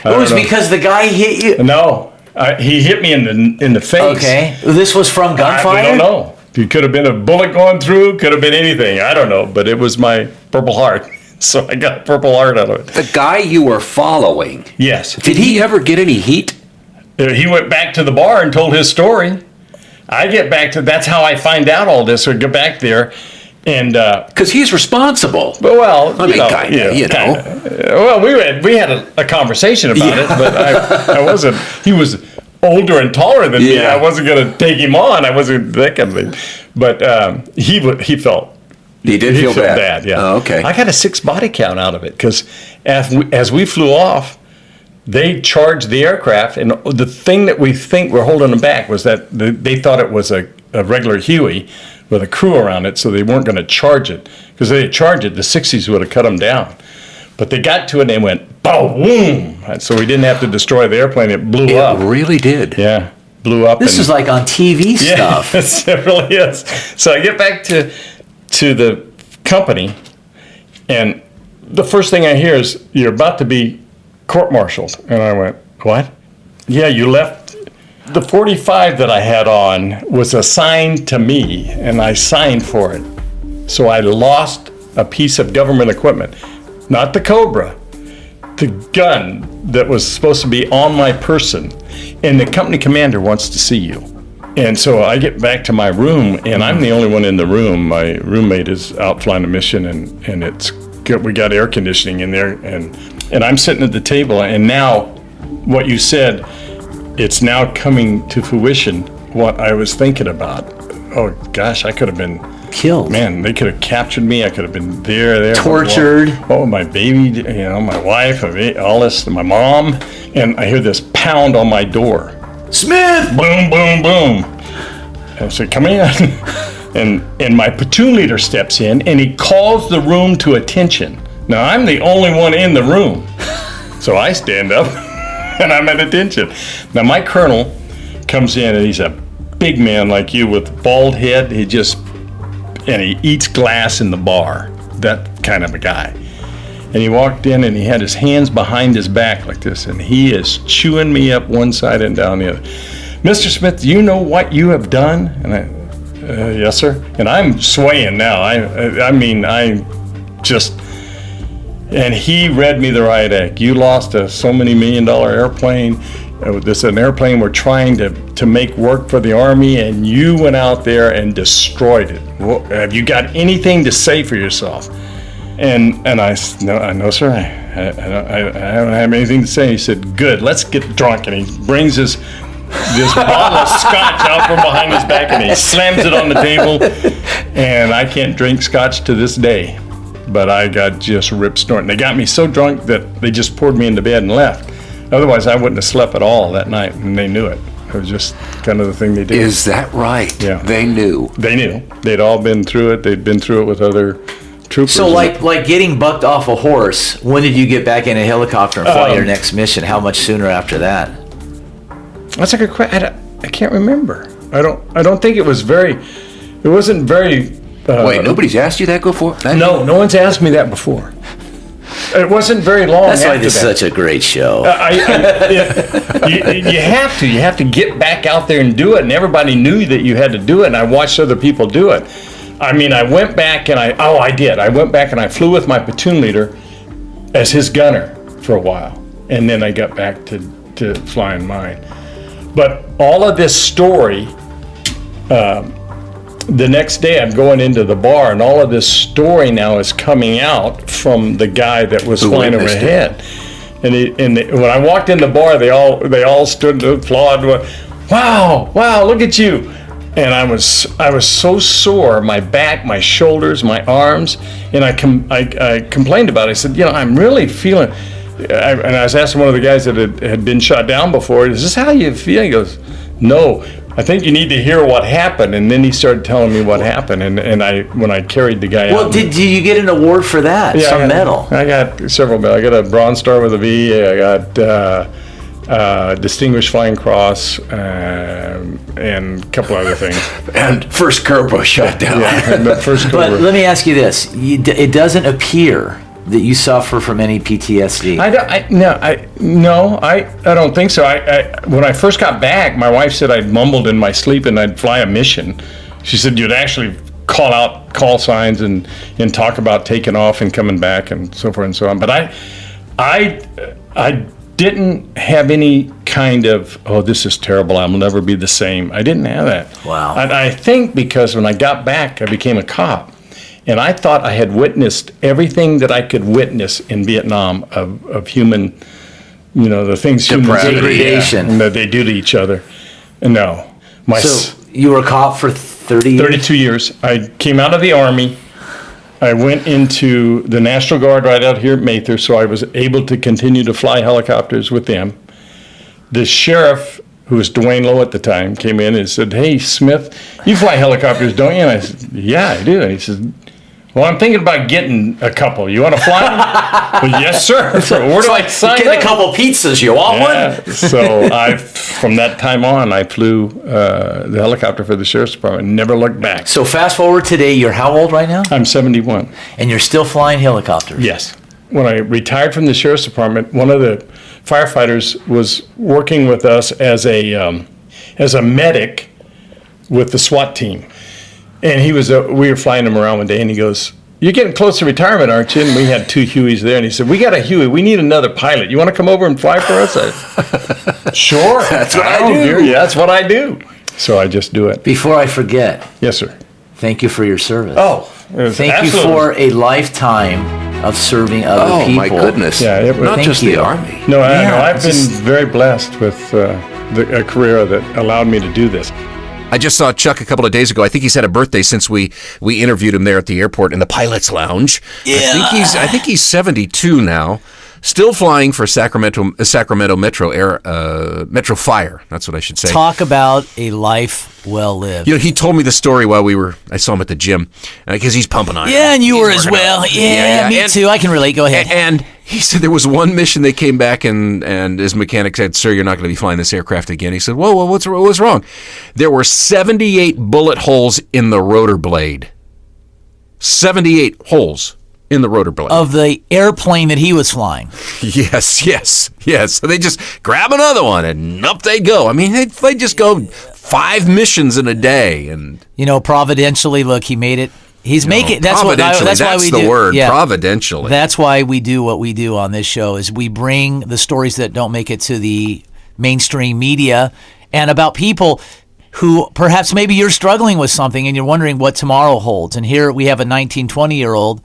It was because the guy hit you? No. He hit me in the face. Okay. This was from gunfire? I don't know. It could have been a bullet going through. Could have been anything. I don't know. But it was my Purple Heart. So I got a Purple Heart out of it. The guy you were following. Yes. Did he ever get any heat? He went back to the bar and told his story. I get back to, that's how I find out all this. I get back there. And because he's responsible. But well, Well, we had a conversation about it, but I wasn't. He was older and taller than me. I wasn't going to take him on. I wasn't that kind of thing. But he felt. He did feel bad. Yeah. Oh, okay. I got a 6 body count out of it because as we flew off, they charged the aircraft, and the thing that we think we're holding them back was that they thought it was a regular Huey with a crew around it, so they weren't going to charge it. Because if they had charged it, the 60s would have cut them down. But they got to it and they went, boom! So we didn't have to destroy the airplane. It blew up. It really did. Yeah, blew up. This is like on TV stuff. Yes, it really is. So I get back to the company, and the first thing I hear is, "You're about to be court-martialed." And I went, "What?" "Yeah, you left." The 45 that I had on was assigned to me, and I signed for it. So I lost a piece of government equipment. Not the Cobra, the gun that was supposed to be on my person. And the company commander wants to see you. And so I get back to my room, and I'm the only one in the room. My roommate is out flying a mission, and we got air conditioning in there. And I'm sitting at the table, and now what you said, it's now coming to fruition what I was thinking about. Oh gosh, I could have been killed. Man, they could have captured me. I could have been there. Tortured. Oh, my baby, my wife, all this, my mom. And I hear this pound on my door. "Smith!" Boom, boom, boom. And I said, "Come in." and my platoon leader steps in, and he calls the room to attention. Now, I'm the only one in the room. So I stand up. And I'm at attention. Now my colonel comes in, and he's a big man like you with bald head. He eats glass in the bar. That kind of a guy. And he walked in, and he had his hands behind his back like this, and he is chewing me up one side and down the other. "Mr. Smith, do you know what you have done?" And I, "Yes, sir." And I'm swaying now. And he read me the riot act. "You lost a so many $1 million airplane. This is an airplane we're trying to make work for the Army, and you went out there and destroyed it. Have you got anything to say for yourself?" And I said, "No, sir. I don't have anything to say." He said, "Good. Let's get drunk." And he brings this bottle of scotch out from behind his back, and he slams it on the table. And I can't drink scotch to this day. But I got just ripped snorting. They got me so drunk that they just poured me into bed and left. Otherwise, I wouldn't have slept at all that night, and they knew it. It was just kind of the thing they did. Is that right? Yeah. They knew. They knew. They'd all been through it. They'd been through it with other troopers. So like getting bucked off a horse, when did you get back in a helicopter and fly your next mission? How much sooner after that? That's a good question. I can't remember. I don't think it was very. It wasn't very. Wait, nobody's asked you that before? No one's asked me that before. It wasn't very long. That's why after this is that. such a great show. You have to. You have to get back out there and do it. And everybody knew that you had to do it. And I watched other people do it. I mean, I went back and I did. I went back and I flew with my platoon leader as his gunner for a while. And then I got back to flying mine. But all of this story, the next day I'm going into the bar and all of this story now is coming out from the guy that was flying overhead. And when I walked in the bar, they all stood to applaud. Wow, look at you. And I was so sore, my back, my shoulders, my arms, and I complained about it. I said, I'm really feeling, and I was asking one of the guys that had been shot down before, is this how you feel? He goes, no, I think you need to hear what happened. And then he started telling me what happened, and when I carried the guy out. Well, did you get an award for that? Yeah, Some medal? I got several medals. I got a Bronze Star with a V. I got Distinguished Flying Cross, and a couple other things. And first Cobra shot down. Yeah, and the first Cobra. But let me ask you this. It doesn't appear that you suffer from any PTSD. I don't think so. When I first got back, my wife said I'd mumbled in my sleep and I'd fly a mission. She said you'd actually call out call signs and talk about taking off and coming back and so forth and so on. But I didn't have any kind of, oh, this is terrible, I'll never be the same. I didn't have that. Wow. I think because when I got back, I became a cop. And I thought I had witnessed everything that I could witness in Vietnam of human, the things humans do, degradation that they do to each other. No. So you were a cop for 30 years? 32 years. I came out of the Army. I went into the National Guard right out here at Mather, so I was able to continue to fly helicopters with them. The sheriff, who was Dwayne Lowe at the time, came in and said, "Hey, Smith, you fly helicopters, don't you?" And I said, "Yeah, I do." And he said, "Well, I'm thinking about getting a couple. You want to fly them?" Well, yes, sir. Where do I sign Get up? a couple pizzas. You want one? So from that time on, I flew the helicopter for the Sheriff's Department. Never looked back. So fast forward today, you're how old right now? I'm 71. And you're still flying helicopters? Yes. When I retired from the Sheriff's Department, one of the firefighters was working with us as a medic with the SWAT team. And we were flying him around one day, and he goes, "You're getting close to retirement, aren't you?" And we had two Hueys there, and he said, "We got a Huey. We need another pilot. You want to come over and fly for us?" Sure. That's what I do. Dear. Yeah, that's what I do. So I just do it. Before I forget, Yes, sir. thank you for your service. Oh, it was Thank you absolutely- for a lifetime of serving other people. Oh, my goodness. Yeah, it was- Not Thank just you. the Army. No, Yeah, I've been very blessed with a career that allowed me to do this. I just saw Chuck a couple of days ago. I think he's had a birthday since we interviewed him there at the airport in the pilot's lounge. Yeah. I think he's 72 now. Still flying for Sacramento Metro Fire. That's what I should say. Talk about a life well lived. He told me the story while I saw him at the gym because he's pumping iron. Yeah, and you He's were as working well. out. Yeah, me And- too. I can relate. Go ahead. And he said there was one mission they came back and his mechanic said, "Sir, you're not going to be flying this aircraft again." He said, "Whoa, what's wrong?" There were 78 bullet holes in the rotor blade. 78 holes in the rotor blade. Of the airplane that he was flying. Yes. So they just grab another one and up they go. I mean, they just go 5 missions in a day. And Providentially, look, he made it. He's making. That's why we the do. word. Yeah. Providentially. That's why we do what we do on this show. Is we bring the stories that don't make it to the mainstream media, and about people who perhaps maybe you're struggling with something and you're wondering what tomorrow holds. And here we have a 19, 20-year-old,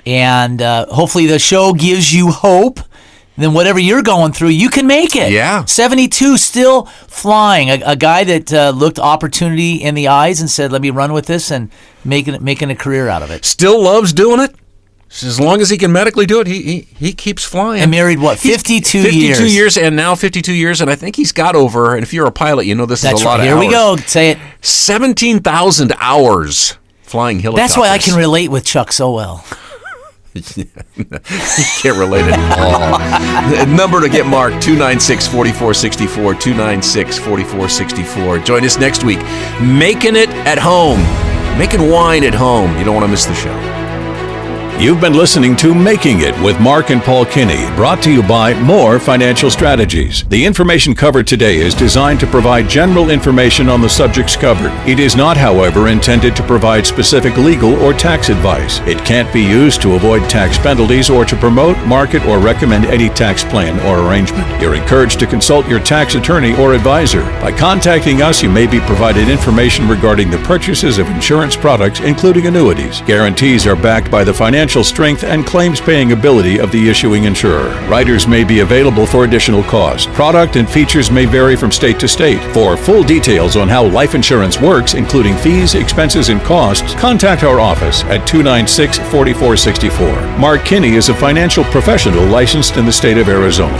and hopefully the show gives you hope. Then whatever you're going through, you can make it. Yeah. 72, still flying. A guy that looked opportunity in the eyes and said, "Let me run with this," and making a career out of it. Still loves doing it. As long as he can medically do it, he keeps flying. And married, what, 52 years? 52 years, and now 52 years, and I think he's got over, and if you're a pilot, you know this is a lot of hours. Here we go. Say it. 17,000 hours flying helicopters. That's why I can relate with Chuck so well. You can't relate at all. Number to get Mark, 296-4464, 296-4464. Join us next week. Making it at home. Making wine at home. You don't want to miss the show. You've been listening to Making It with Mark and Paul Kinney, brought to you by More Financial Strategies. The information covered today is designed to provide general information on the subjects covered. It is not, however, intended to provide specific legal or tax advice. It can't be used to avoid tax penalties or to promote, market, or recommend any tax plan or arrangement. You're encouraged to consult your tax attorney or advisor. By contacting us, you may be provided information regarding the purchases of insurance products, including annuities. Guarantees are backed by the financial strength and claims-paying ability of the issuing insurer. Riders may be available for additional cost. Product and features may vary from state to state. For full details on how life insurance works, including fees, expenses, and costs, contact our office at 296-4464. Mark Kinney is a financial professional licensed in the state of Arizona.